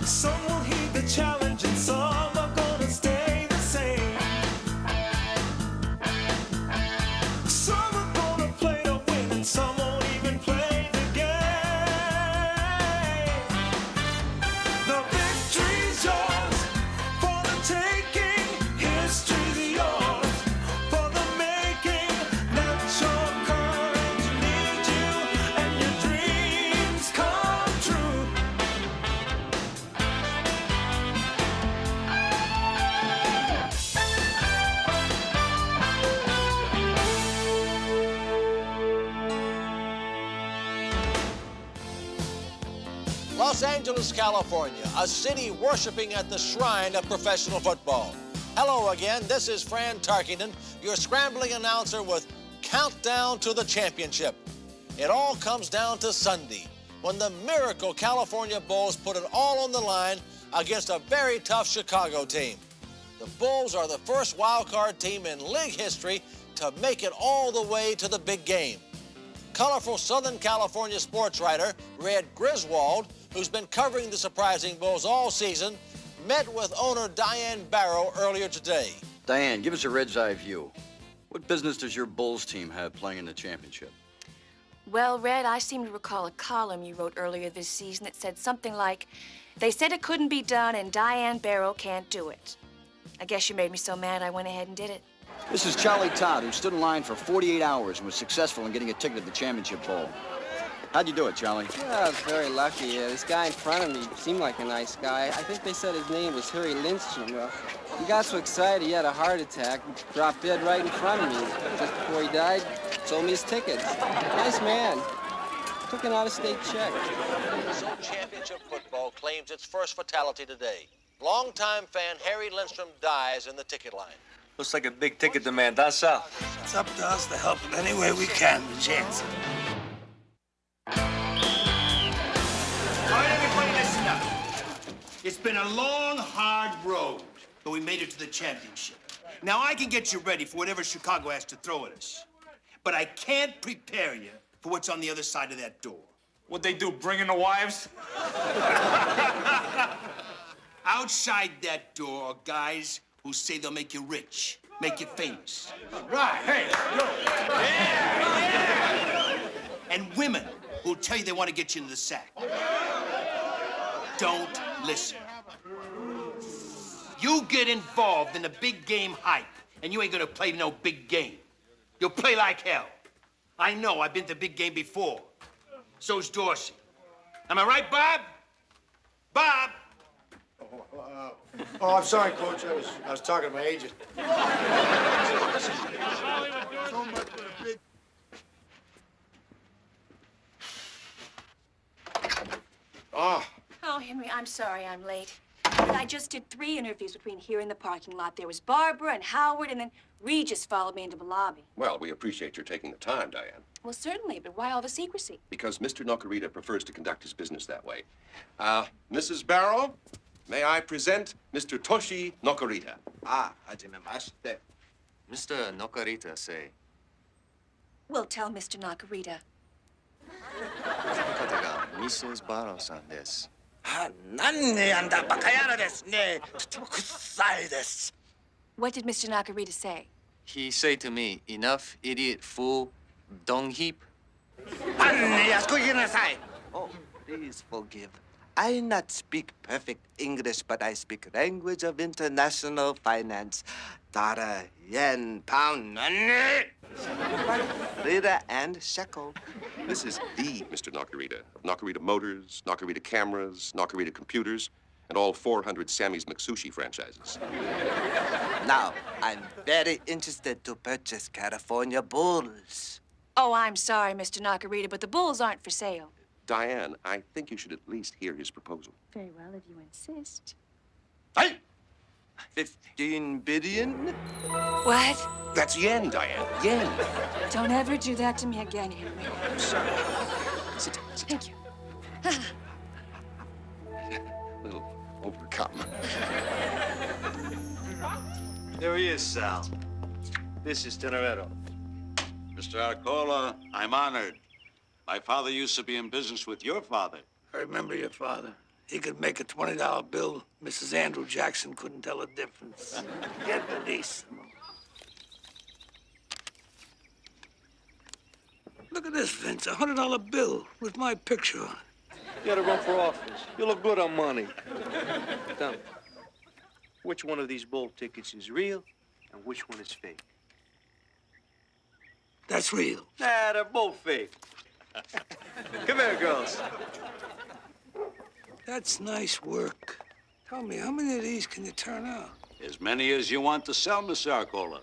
Some will heed the challenge and some are gonna stay the same. Some are gonna play to win and some won't even play the game. The victory's yours for the taking, history's yours for the making. Let your courage lead you and your dreams come true. Los Angeles, California, a city worshiping at the shrine of professional football. Hello again, this is Fran Tarkington, your scrambling announcer with Countdown to the Championship. It all comes down to Sunday, when the miracle California Bulls put it all on the line against a very tough Chicago team. The Bulls are the first wild card team in league history to make it all the way to the big game. Colorful Southern California sports writer Red Griswold, who's been covering the surprising Bulls all season, met with owner Diane Barrow earlier today. Diane, give us a Red's eye view. What business does your Bulls team have playing in the championship? Well, Red, I seem to recall a column you wrote earlier this season that said something like, "They said it couldn't be done and Diane Barrow can't do it." I guess you made me so mad I went ahead and did it. This is Charlie Todd, who stood in line for 48 hours and was successful in getting a ticket to the championship bowl. How'd you do it, Charlie? Yeah, I was very lucky. This guy in front of me seemed like a nice guy. I think they said his name was Harry Lindstrom. Well, he got so excited he had a heart attack and dropped dead right in front of me. Just before he died, sold me his tickets. Nice man. Took an out-of-state check. So championship football claims its first fatality today. Longtime fan Harry Lindstrom dies in the ticket line. Looks like a big ticket demand, huh, Sal? It's up to us to help him any way we can, Jansen. All right, everybody, listen up. It's been a long, hard road, but we made it to the championship. Now, I can get you ready for whatever Chicago has to throw at us, but I can't prepare you for what's on the other side of that door. What'd they do, bring in the wives? Outside that door are guys who say they'll make you rich, make you famous. Right, hey, yo. And women who'll tell you they want to get you into the sack. Don't listen. You get involved in the big game hype, and you ain't gonna play no big game. You'll play like hell. I know, I've been to big game before. So's Dorsey. Am I right, Bob? Bob! Oh, I'm sorry, Coach. I was talking to my agent. Oh, Henry, I'm sorry I'm late. But I just did 3 interviews between here and the parking lot. There was Barbara and Howard, and then Regis followed me into the lobby. Well, we appreciate your taking the time, Diane. Well, certainly, but why all the secrecy? Because Mr. Nokarita prefers to conduct his business that way. Mrs. Barrow, may I present Mr. Toshi Nokarita? hajimemashite. Mr. Nokarita say. Well, tell Mr. Nakarita. この方が Mrs. Barrow さんです。何ねやんだバカ野郎ですね。とても臭いです。 What did Mr. Nakarita say? He say to me, enough, idiot, fool, dung heap. 何ねやすこ言いなさい。 Oh, please forgive. I not speak perfect English, but I speak language of international finance. Dollar, yen, pound, lira, and shekel. This is the Mr. Nokarita. Nokarita Motors, Nokarita Cameras, Nokarita Computers, and all 400 Sammy's McSushi franchises. Now, I'm very interested to purchase California Bulls. Oh, I'm sorry, Mr. Nakarita, but the Bulls aren't for sale. Diane, I think you should at least hear his proposal. Very well, if you insist. Hey! 15 billion? What? That's yen, Diane. Yen. Don't ever do that to me again, Henry. I'm sorry. Sit down. Thank you. A little overcome. There he is, Sal. This is Teneretto. Mr. Arcola, I'm honored. My father used to be in business with your father. I remember your father. He could make a $20 bill. Mrs. Andrew Jackson couldn't tell the difference. Get the lease. Look at this, Vince. $100 bill with my picture on it. You gotta run for office. You look good on money. Tell me, which one of these bowl tickets is real and which one is fake? That's real. Nah, they're both fake. Come here, girls. That's nice work. Tell me, how many of these can you turn out? As many as you want to sell, Mr. Arcola.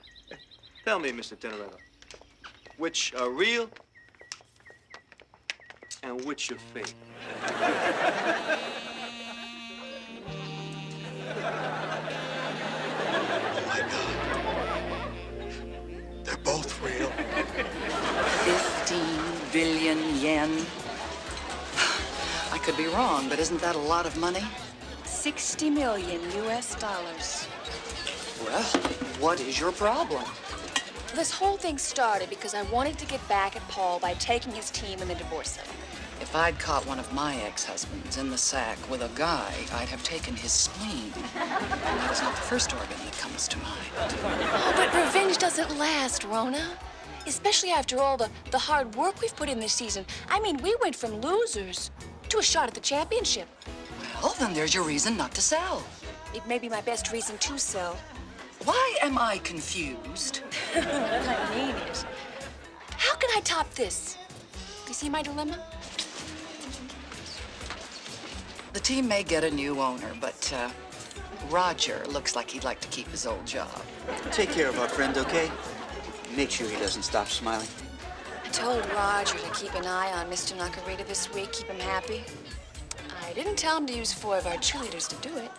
Tell me, Mr. Tenorello, which are real and which are fake? Oh, my God. They're both real. 15 billion yen. I could be wrong, but isn't that a lot of money? 60 million US dollars. Well, what is your problem? This whole thing started because I wanted to get back at Paul by taking his team in the divorce settlement. If I'd caught one of my ex-husbands in the sack with a guy, I'd have taken his spleen. And that is not the first organ that comes to mind. Oh, but revenge doesn't last, Rona. Especially after all the hard work we've put in this season. I mean, we went from losers to a shot at the championship. Well, then there's your reason not to sell. It may be my best reason to sell. Why am I confused? What I mean is, how can I top this? You see my dilemma? The team may get a new owner, but Roger looks like he'd like to keep his old job. Take care of our friend, okay? Make sure he doesn't stop smiling. I told Roger to keep an eye on Mr. Nakarita this week, keep him happy. I didn't tell him to use 4 of our cheerleaders to do it.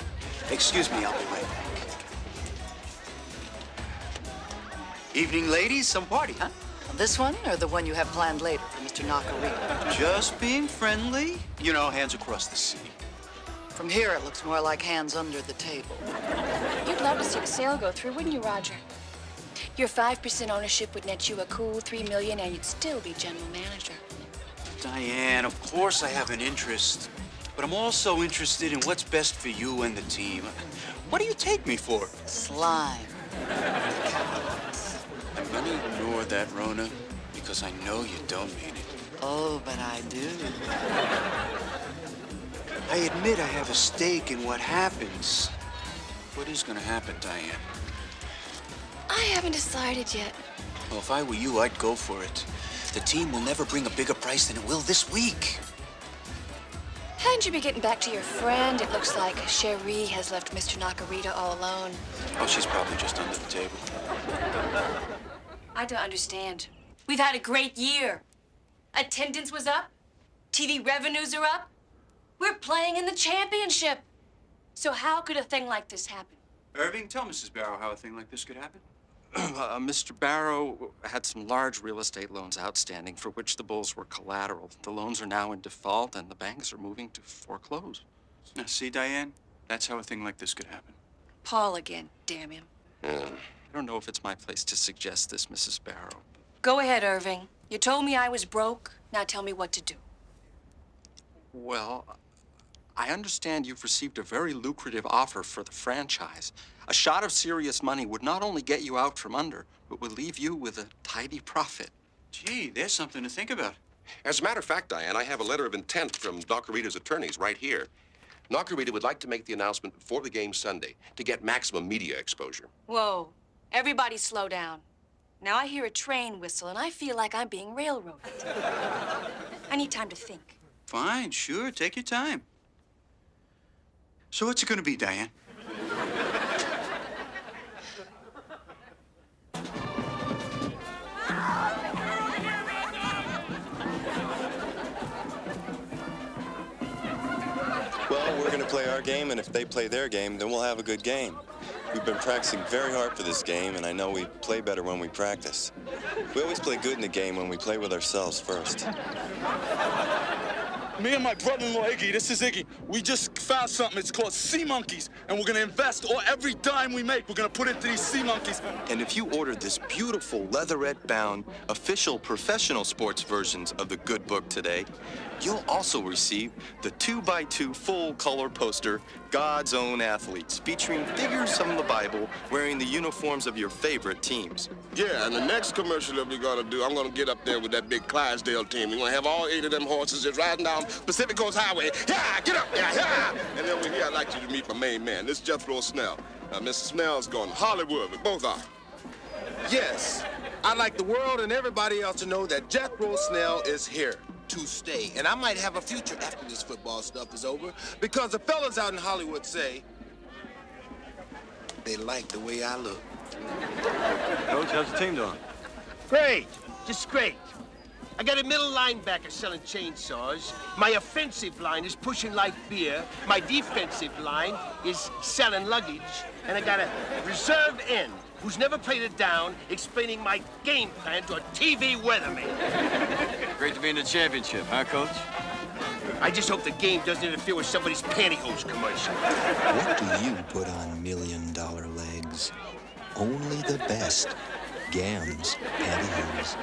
Excuse me, I'll be right back. Evening, ladies. Some party, huh? This one or the one you have planned later for Mr. Nakarita? Just being friendly. You know, hands across the sea. From here, it looks more like hands under the table. You'd love to see the sale go through, wouldn't you, Roger? Your 5% ownership would net you a cool $3 million, and you'd still be general manager. Diane, of course I have an interest, but I'm also interested in what's best for you and the team. What do you take me for? Slime. I'm gonna ignore that, Rona, because I know you don't mean it. Oh, but I do. I admit I have a stake in what happens. What is gonna happen, Diane? I haven't decided yet. Well, if I were you, I'd go for it. The team will never bring a bigger price than it will this week. Hadn't you be getting back to your friend? It looks like Cherie has left Mr. Nakarita all alone. Oh, she's probably just under the table. I don't understand. We've had a great year. Attendance was up. TV revenues are up. We're playing in the championship. So how could a thing like this happen? Irving, tell Mrs. Barrow how a thing like this could happen. Mr. Barrow had some large real estate loans outstanding for which the Bulls were collateral. The loans are now in default, and the banks are moving to foreclose. Now, see, Diane, that's how a thing like this could happen. Paul again, damn him. I don't know if it's my place to suggest this, Mrs. Barrow. Go ahead, Irving. You told me I was broke. Now tell me what to do. Well, I understand you've received a very lucrative offer for the franchise. A shot of serious money would not only get you out from under, but would leave you with a tidy profit. Gee, there's something to think about. As a matter of fact, Diane, I have a letter of intent from Nakarita's attorneys right here. Nakarita would like to make the announcement before the game Sunday to get maximum media exposure. Whoa. Everybody slow down. Now I hear a train whistle, and I feel like I'm being railroaded. I need time to think. Fine, sure, take your time. So what's it gonna be, Diane? Well, we're going to play our game, and if they play their game, then we'll have a good game. We've been practicing very hard for this game, and I know we play better when we practice. We always play good in the game when we play with ourselves first. Me and my brother-in-law, Iggy, this is Iggy, we just found something. It's called sea monkeys, and we're gonna invest every dime we make. We're gonna put into these sea monkeys. And if you order this beautiful leatherette-bound, official professional sports versions of the good book today, you'll also receive the 2x2 full-color poster, God's Own Athletes, featuring figures from the Bible wearing the uniforms of your favorite teams. Yeah, and the next commercial that we're gonna do, I'm gonna get up there with that big Clydesdale team. We're gonna have all 8 of them horses just riding down Pacific Coast Highway. Yeah, get up there, yeah! And then over here, I'd like you to meet my main man. This is Jethro Snell. Mr. Snell's going to Hollywood. We both are. Yes, I'd like the world and everybody else to know that Jethro Snell is here to stay. And I might have a future after this football stuff is over, because the fellas out in Hollywood say they like the way I look. Coach, how's the team doing? Great, just great. I got a middle linebacker selling chainsaws. My offensive line is pushing light beer. My defensive line is selling luggage. And I got a reserve end who's never played it down explaining my game plan to a TV weatherman. Great to be in the championship, huh, Coach? I just hope the game doesn't interfere with somebody's pantyhose commercial. What do you put on $1 million legs? Only the best. Gams pantyhose.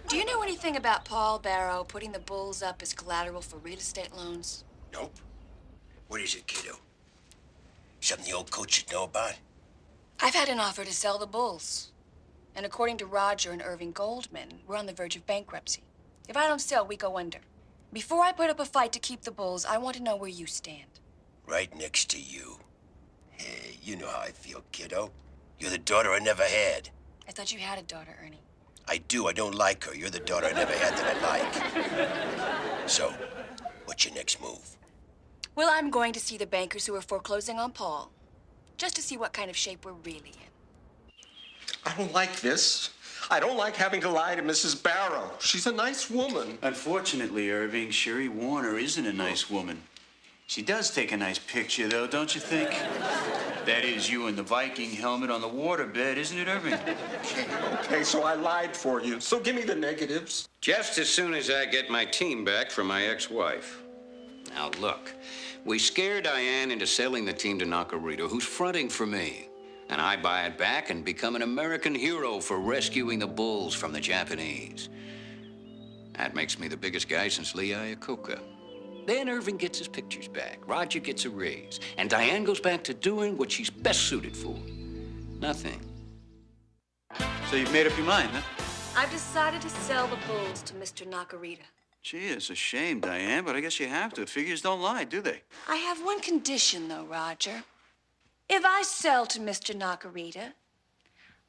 Do you know anything about Paul Barrow putting the Bulls up as collateral for real estate loans? Nope. What is it, kiddo? Something the old coach should know about? I've had an offer to sell the Bulls. And according to Roger and Irving Goldman, we're on the verge of bankruptcy. If I don't sell, we go under. Before I put up a fight to keep the Bulls, I want to know where you stand. Right next to you. Hey, you know how I feel, kiddo. You're the daughter I never had. I thought you had a daughter, Ernie. I do. I don't like her. You're the daughter I never had that I like. So, what's your next move? Well, I'm going to see the bankers who are foreclosing on Paul, just to see what kind of shape we're really in. I don't like this. I don't like having to lie to Mrs. Barrow. She's a nice woman. Unfortunately, Irving, Sherry Warner isn't a nice woman. She does take a nice picture, though, don't you think? That is you in the Viking helmet on the waterbed, isn't it, Irving? Okay, so I lied for you. So give me the negatives. Just as soon as I get my team back from my ex-wife. Now, look, we scare Diane into selling the team to Nakarita, who's fronting for me. And I buy it back and become an American hero for rescuing the Bulls from the Japanese. That makes me the biggest guy since Lee Iacocca. Then Irving gets his pictures back, Roger gets a raise, and Diane goes back to doing what she's best suited for. Nothing. So you've made up your mind, huh? I've decided to sell the Bulls to Mr. Nakarita. Gee, it's a shame, Diane, but I guess you have to. Figures don't lie, do they? I have one condition, though, Roger. If I sell to Mr. Nakarita,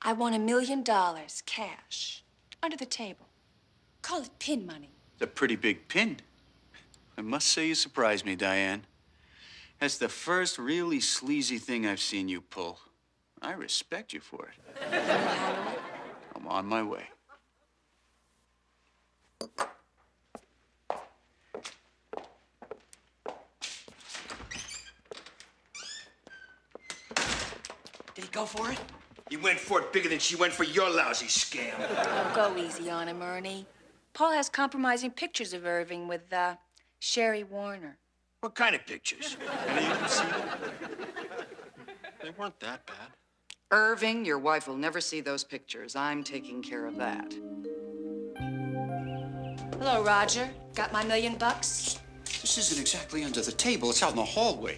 I want $1 million cash under the table. Call it pin money. It's a pretty big pin. I must say you surprised me, Diane. That's the first really sleazy thing I've seen you pull. I respect you for it. I'm on my way. Did he go for it? He went for it bigger than she went for your lousy scam. Oh, go easy on him, Ernie. Paul has compromising pictures of Irving with, Sherry Warner. What kind of pictures? Any of you see them? They weren't that bad. Irving, your wife will never see those pictures. I'm taking care of that. Hello, Roger. Got my $1 million? This isn't exactly under the table. It's out in the hallway.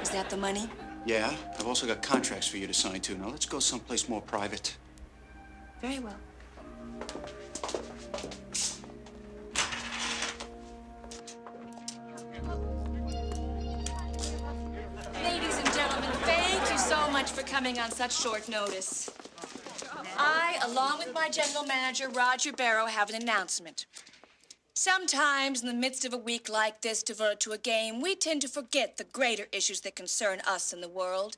Is that the money? Yeah, I've also got contracts for you to sign, too. Now, let's go someplace more private. Very well. Ladies and gentlemen, thank you so much for coming on such short notice. I, along with my general manager, Roger Barrow, have an announcement. Sometimes, in the midst of a week like this devoted to a game, we tend to forget the greater issues that concern us in the world.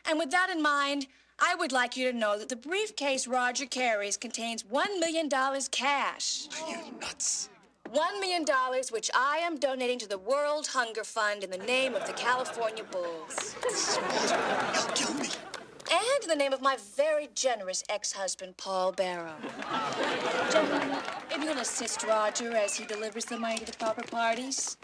And with that in mind, I would like you to know that the briefcase Roger carries contains $1 million cash. Are you nuts? $1 million, which I am donating to the World Hunger Fund in the name of the California Bulls. He'll kill me. And in the name of my very generous ex-husband, Paul Barrow. Gentlemen, if you'll assist Roger as he delivers the money to the proper parties.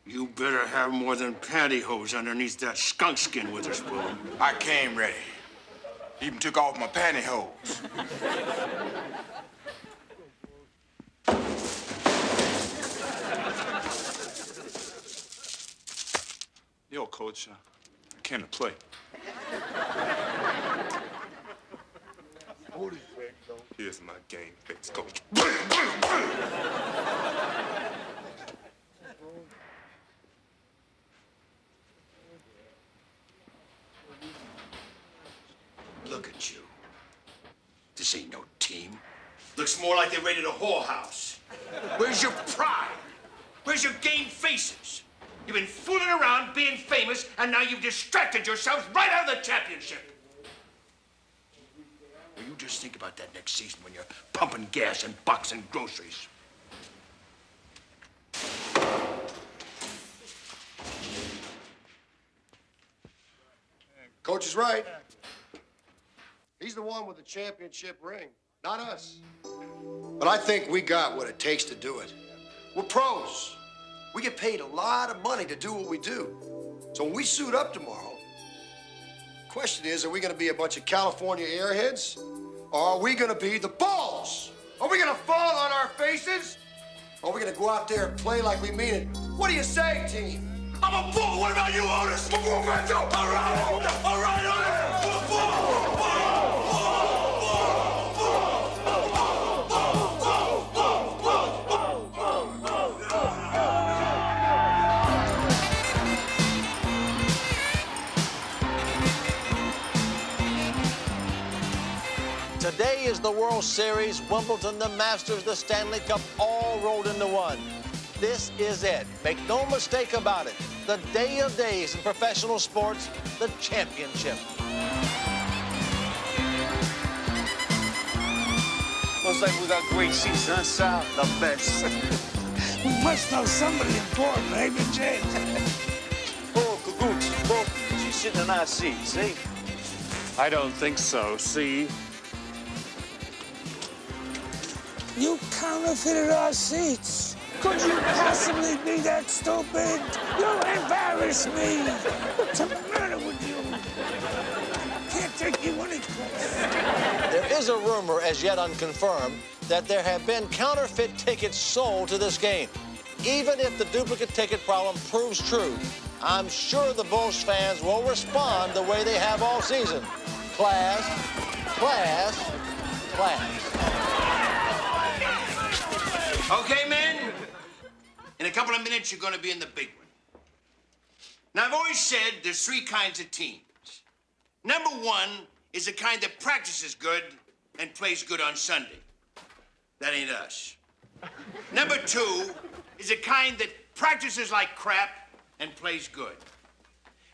You better have more than pantyhose underneath that skunk skin, Witherspoon. I came ready. Even took off my pantyhose. Yo, coach, I can't play. Here's my game face, coach. Look at you. This ain't no team. Looks more like they raided a whorehouse. Where's your pride? Where's your game faces? You've been fooling around, being famous, and now you've distracted yourselves right out of the championship. Well, you just think about that next season when you're pumping gas and boxing groceries. Coach is right. He's the one with the championship ring, not us. But I think we got what it takes to do it. We're pros. We get paid a lot of money to do what we do. So when we suit up tomorrow, the question is, are we going to be a bunch of California airheads? Or are we going to be the balls? Are we going to fall on our faces? Or are we going to go out there and play like we mean it? What do you say, team? I'm a bull. What about you, Otis? All right, all right, I'm a bull. Today is the World Series, Wimbledon, the Masters, the Stanley Cup, all rolled into one. This is it. Make no mistake about it. The day of days in professional sports, the championship. Looks like we got great seats, huh, Sal? The best. We must know somebody important, ain't we, James? Oh, Cagoots, look, she's sitting in our seat, see? I don't think so, see? You counterfeited our seats. Could you possibly be that stupid? You embarrass me. What's the matter with you? Can't take you any place. There is a rumor, as yet unconfirmed, that there have been counterfeit tickets sold to this game. Even if the duplicate ticket problem proves true, I'm sure the Bulls fans will respond the way they have all season. Class, class, class. Okay, men? In a couple of minutes, you're going to be in the big one. Now, I've always said there's three kinds of teams. Number one is the kind that practices good and plays good on Sunday. That ain't us. Number two is the kind that practices like crap and plays good.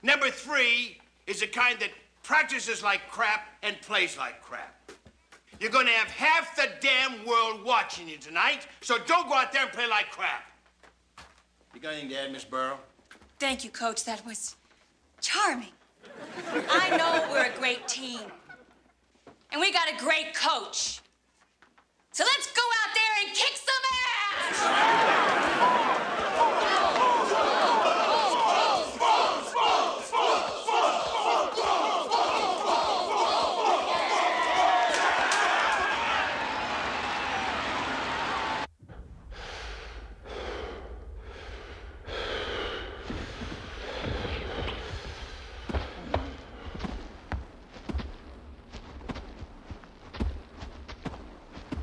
Number three is the kind that practices like crap and plays like crap. You're going to have half the damn world watching you tonight, so don't go out there and play like crap. You got anything to add, Miss Burrow? Thank you, Coach. That was charming. I know we're a great team. And we got a great coach. So let's go out there and kick some ass!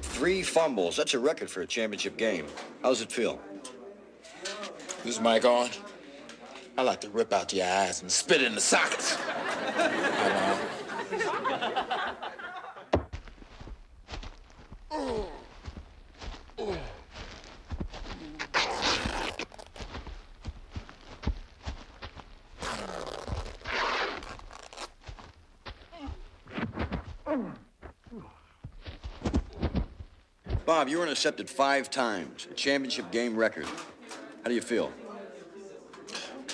Three fumbles. That's a record for a championship game. How's it feel? This mic on? I like to rip out your eyes and spit in the sockets. Bob, you were intercepted 5 times, a championship game record. How do you feel?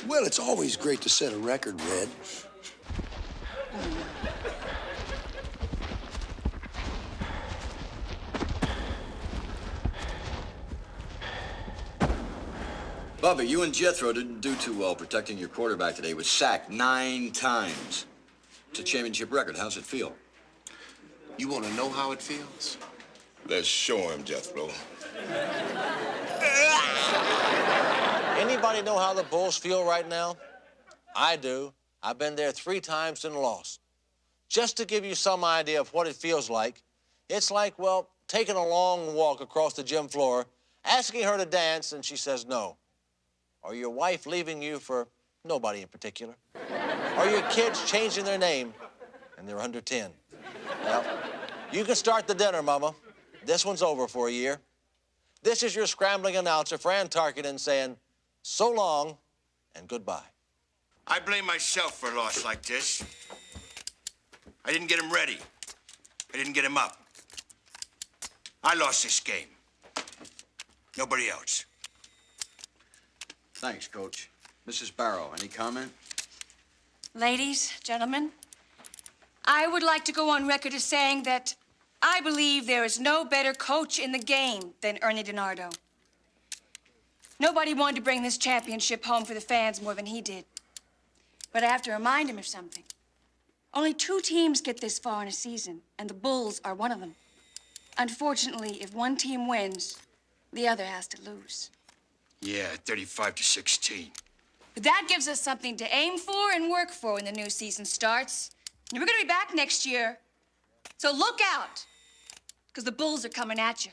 Well, it's always great to set a record, Red. Bubba, you and Jethro didn't do too well protecting your quarterback today. He was sacked 9 times. It's a championship record. How's it feel? You want to know how it feels? Let's show him, Jethro. Anybody know how the Bulls feel right now? I do. I've been there 3 times and lost. Just to give you some idea of what it feels like, it's like, well, taking a long walk across the gym floor, asking her to dance, and she says no. Or your wife leaving you for nobody in particular. Or your kids changing their name, and they're under 10. Well, you can start the dinner, Mama. This one's over for a year. This is your scrambling announcer, Fran Tarkenton, saying so long and goodbye. I blame myself for a loss like this. I didn't get him ready. I didn't get him up. I lost this game. Nobody else. Thanks, Coach. Mrs. Barrow, any comment? Ladies, gentlemen, I would like to go on record as saying that I believe there is no better coach in the game than Ernie DiNardo. Nobody wanted to bring this championship home for the fans more than he did. But I have to remind him of something. Only 2 teams get this far in a season, and the Bulls are one of them. Unfortunately, if one team wins, the other has to lose. Yeah, 35-16. But that gives us something to aim for and work for when the new season starts. And we're gonna be back next year. So look out, because the Bulls are coming at you.